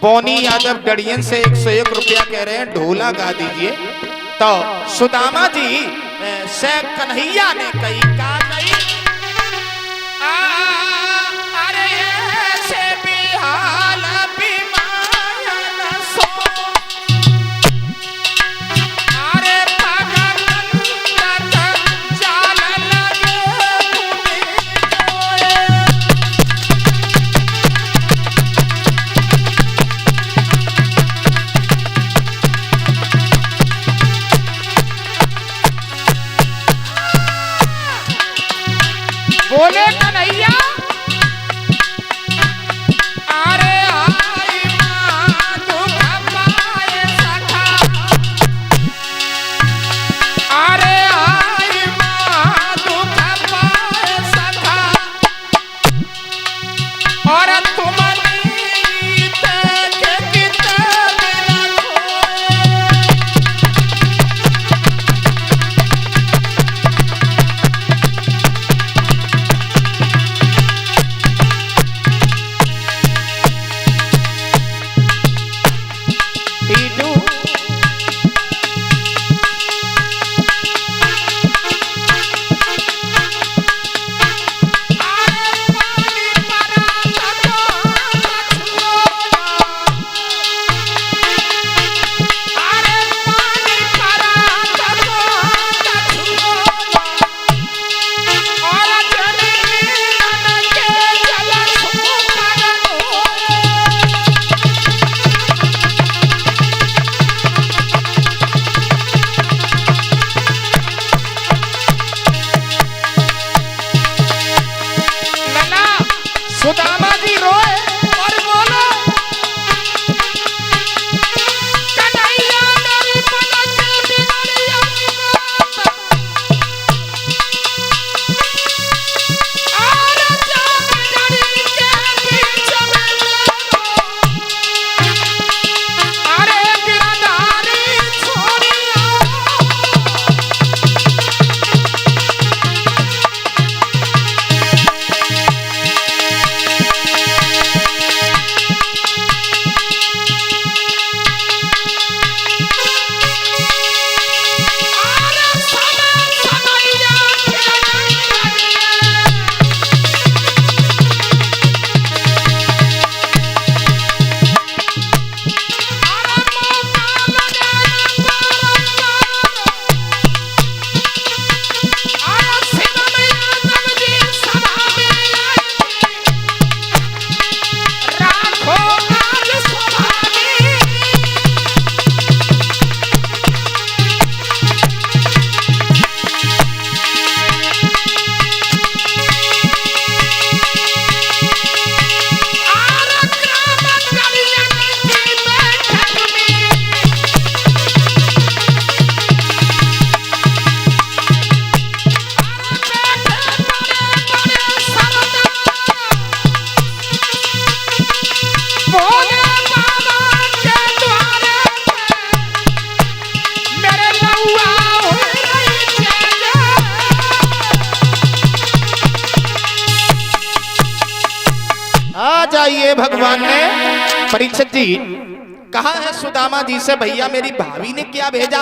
बोनी यादव डड़ियन से 101 रुपया कह रहे हैं, ढोला गा दीजिए। तो सुदामा जी से कन्हैया ने कही का नहीं, अरे ऐसे बेहाल बीमार न सो, अरे चाल लगे बोले कन्हैया, अरे आई माँ दुख पाए सखा, अरे आई माँ दुख पाए सखा, और तुम नीत के किताब रखो। सुदामा जी रोए और बोलो, कन्हैया मेरी पलक बिगड़िया और जाम डरी के बीच में अरे गिरधारी छोड़िया। आ जाइए भगवान ने परीक्षित जी कहा है सुदामा जी से, भैया मेरी भाभी ने क्या भेजा।